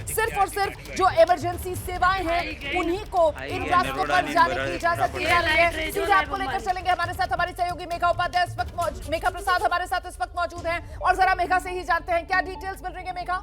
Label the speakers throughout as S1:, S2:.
S1: सिर्फ और सिर्फ जो इमरजेंसी सेवाएं हैं उन्हीं को इन रास्तों पर जाने की इजाजत दी जा रही है। सीधे आपको लेकर चलेंगे, हमारे साथ हमारी सहयोगी मेघा उपाध्याय इस वक्त मेघा प्रसाद हमारे साथ इस वक्त मौजूद हैं और जरा मेघा से ही जानते हैं क्या डिटेल्स मिल रही है। मेघा,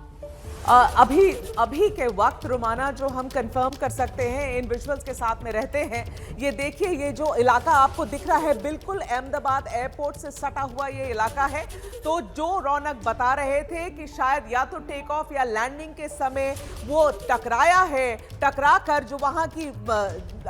S2: अभी के वक्त रोमाना जो हम कंफर्म कर सकते हैं इन विजुअल्स के साथ में रहते हैं, ये देखिए ये जो इलाका आपको दिख रहा है बिल्कुल अहमदाबाद एयरपोर्ट से सटा हुआ ये इलाका है। तो जो रौनक बता रहे थे कि शायद या तो टेक ऑफ या लैंडिंग के समय वो टकराया है, टकरा कर जो वहां की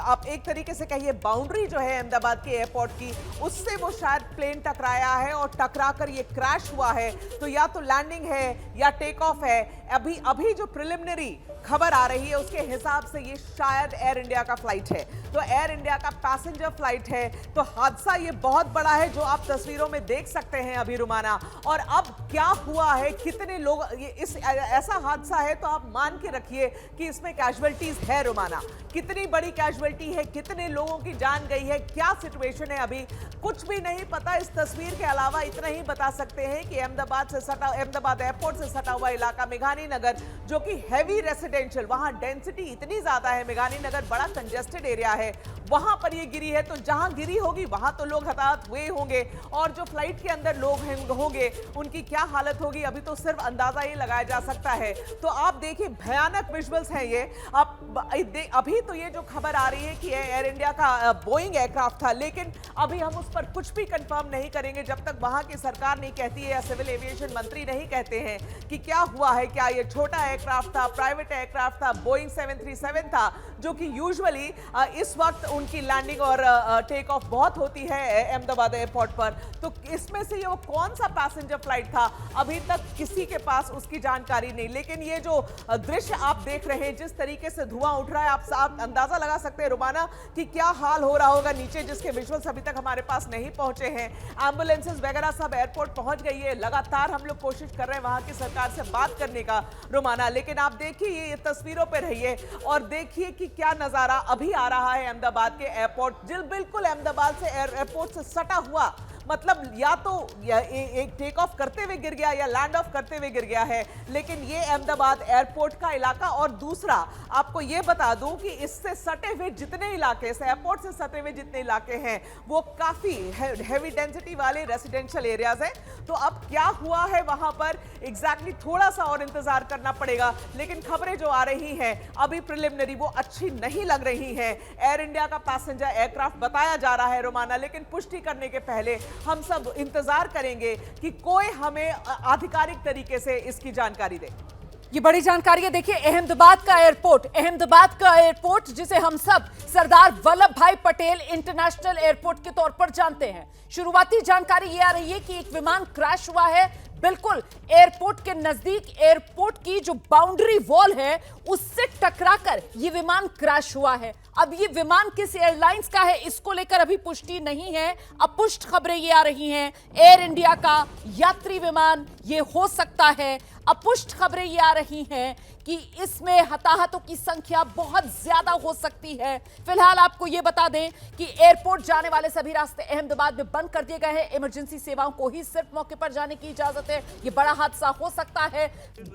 S2: आप एक तरीके से कहिए बाउंड्री जो है अहमदाबाद के एयरपोर्ट की, उससे वो शायद प्लेन टकराया है और टकरा कर ये क्रैश हुआ है। तो या तो लैंडिंग है या टेक ऑफ है। अभी जो प्रिलिमिनरी खबर आ रही है उसके हिसाब से ये शायद एयर इंडिया का फ्लाइट है, तो एयर इंडिया का पैसेंजर फ्लाइट है। तो हादसा ये बहुत बड़ा है जो आप तस्वीरों में देख सकते हैं अभी रुमाना। और अब क्या हुआ है, कितने लोग ऐसा हादसा है तो आप मान के रखिए कि इसमें कैजुअलिटीज है रुमाना। कितनी बड़ी कैजुअलिटी है, कितने लोगों की जान गई है, क्या सिचुएशन है अभी कुछ भी नहीं पता। इस तस्वीर के अलावा इतना ही बता सकते हैं कि अहमदाबाद एयरपोर्ट से सटा हुआ इलाका मेघानी नगर जो कि हैवी रेसिडेंशियल, वहां डेंसिटी इतनी ज्यादा है, मेघानी नगर बड़ा कंजेस्टेड एरिया है, वहां पर ये गिरी है। तो जहां गिरी होगी वहां तो लोग हताहत हुए होंगे और जो फ्लाइट के अंदर लोग होंगे उनकी क्या हालत होगी अभी तो सिर्फ अंदाजा ही लगाया जा सकता है। तो आप देखिए भयानक विजुअल्स हैं ये। अभी तो ये जो खबर आ रही है कि एयर इंडिया का बोइंग एयरक्राफ्ट था, लेकिन अभी हम उस पर कुछ भी कंफर्म नहीं करेंगे जब तक वहां की सरकार नहीं कहती है या सिविल एविएशन मंत्री नहीं कहते हैं कि क्या हुआ है, क्या ये छोटा एयरक्राफ्ट था, प्राइवेट एयरक्राफ्ट था, बोइंग 737 था, जो कि यूजुअली इस वक्त उनकी लैंडिंग और टेक ऑफ बहुत होती है अहमदाबाद एयरपोर्ट पर। तो इसमें से ये वो कौन सा पैसेंजर फ्लाइट था अभी तक किसी के पास उसकी जानकारी नहीं। लेकिन ये जो दृश्य आप देख रहे हैं, जिस तरीके से धुआं उठ रहा है, आप अंदाजा लगा सकते हैं रुमाना कि क्या हाल हो रहा होगा नीचे, जिसके विजुअल्स अभी तक हमारे पास नहीं पहुंचे हैं। एम्बुलेंसेस वगैरह सब एयरपोर्ट पहुंच गई है, लगातार हम लोग कोशिश कर रहे हैं वहां की सरकार से बात करने का रुमाना। लेकिन आप देखिए ये तस्वीरों पे रहिए और देखिए कि क्या नजारा अभी आ रहा है अहमदाबाद के एयरपोर्ट। बिल्कुल अहमदाबाद से एयरपोर्ट से सटा हुआ, मतलब या तो एक टेक ऑफ करते हुए गिर गया या लैंड ऑफ करते हुए गिर गया है। लेकिन ये अहमदाबाद एयरपोर्ट का इलाका। और दूसरा आपको ये बता दूं कि इससे सटे हुए जितने इलाके, इस एयरपोर्ट से सटे हुए जितने इलाके हैं वो काफी हैवी डेंसिटी वाले रेसिडेंशियल एरियाज हैं। तो अब क्या हुआ है वहां पर एग्जैक्टली थोड़ा सा और इंतजार करना पड़ेगा। लेकिन खबरें जो आ रही हैं अभी प्रिलिमिनरी वो अच्छी नहीं लग रही हैं। एयर इंडिया का पैसेंजर एयरक्राफ्ट बताया जा रहा है रोमाना, लेकिन पुष्टि करने के पहले हम सब इंतजार करेंगे कि कोई हमें आधिकारिक तरीके से इसकी जानकारी दे।
S1: ये बड़ी जानकारी है। देखिए अहमदाबाद का एयरपोर्ट जिसे हम सब सरदार वल्लभ भाई पटेल इंटरनेशनल एयरपोर्ट के तौर पर जानते हैं। शुरुआती जानकारी ये आ रही है कि एक विमान क्रैश हुआ है बिल्कुल एयरपोर्ट के नजदीक। एयरपोर्ट की जो बाउंड्री वॉल है उससे टकराकर ये विमान क्रैश हुआ है। अब ये विमान किस एयरलाइंस का है इसको लेकर अभी पुष्टि नहीं है। अपुष्ट खबरें ये आ रही हैं एयर इंडिया का यात्री विमान ये हो सकता है। अपुष्ट खबरें ये आ रही हैं कि इसमें हताहतों की संख्या बहुत ज्यादा हो सकती है। फिलहाल आपको यह बता दें कि एयरपोर्ट जाने वाले सभी रास्ते अहमदाबाद में बंद कर दिए गए हैं। इमरजेंसी सेवाओं को ही सिर्फ मौके पर जाने की इजाजत है। यह बड़ा हादसा हो सकता है।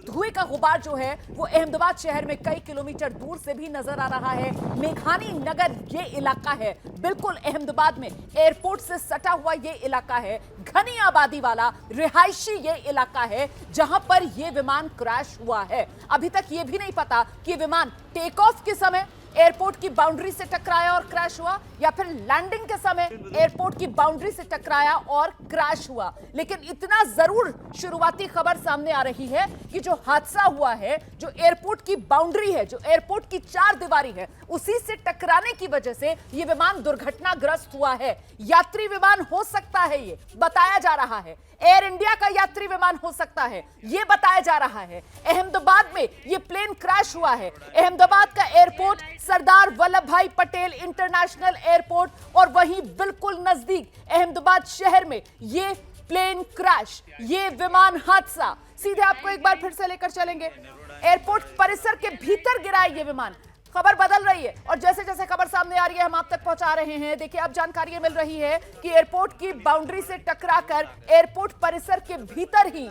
S1: धुएं का गुबार जो है वो अहमदाबाद शहर में कई किलोमीटर दूर से भी नजर आ रहा है। मेघानी नगर ये इलाका है, बिल्कुल अहमदाबाद में एयरपोर्ट से सटा हुआ ये इलाका है। घनी आबादी वाला रिहायशी ये इलाका है जहां पर यह विमान क्रैश हुआ है। अभी तक ये भी नहीं पता कि विमान टेक ऑफ के समय एयरपोर्ट की बाउंड्री से टकराया और क्रैश हुआ या फिर लैंडिंग के समय एयरपोर्ट की बाउंड्री से टकराया और क्रैश हुआ। लेकिन इतना जरूर शुरुआती खबर सामने आ रही है कि जो हादसा हुआ है, जो एयरपोर्ट की बाउंड्री है, जो एयरपोर्ट की चार दीवारी है, उसी से टकराने की वजह से यह विमान दुर्घटनाग्रस्त हुआ है। यात्री विमान हो सकता है, ये बताया जा रहा है। एयर इंडिया का यात्री विमान हो सकता है, यह बताया जा रहा है। अहमदाबाद में यह प्लेन क्रैश हुआ है। अहमदाबाद का एयरपोर्ट सरदार वल्लभ भाई पटेल इंटरनेशनल एयरपोर्ट और वहीं बिल्कुल नजदीक अहमदाबाद शहर में यह प्लेन क्रैश, यह विमान हादसा। सीधे आपको एक बार फिर से लेकर चलेंगे। एयरपोर्ट परिसर के भीतर गिरा है यह विमान। खबर बदल रही है और जैसे जैसे खबर सामने आ रही है हम आप तक पहुंचा रहे हैं। देखिए अब जानकारी मिल रही है कि एयरपोर्ट की बाउंड्री से टकराकर एयरपोर्ट परिसर के भीतर ही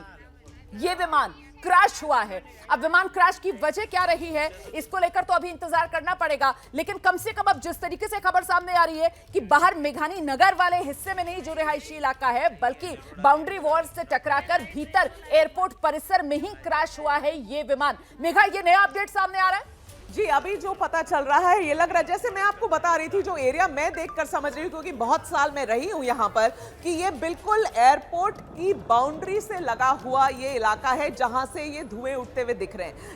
S1: यह विमान क्रैश हुआ है। अब विमान क्रैश की वजह क्या रही है इसको लेकर तो अभी इंतजार करना पड़ेगा, लेकिन कम से कम अब जिस तरीके से खबर सामने आ रही है कि बाहर मेघानी नगर वाले हिस्से में नहीं जो रिहायशी इलाका है, बल्कि बाउंड्री वॉल से टकराकर भीतर एयरपोर्ट परिसर में ही क्रैश हुआ है ये विमान। मेघा, ये नया अपडेट सामने आ रहा है?
S2: जी, अभी जो पता चल रहा है ये लग रहा है, जैसे मैं आपको बता रही थी, जो एरिया मैं देखकर समझ रही हूँ क्योंकि बहुत साल मैं रही हूँ यहाँ पर, कि ये बिल्कुल एयरपोर्ट की बाउंड्री से लगा हुआ ये इलाका है जहां से ये धुएं उठते हुए दिख रहे हैं।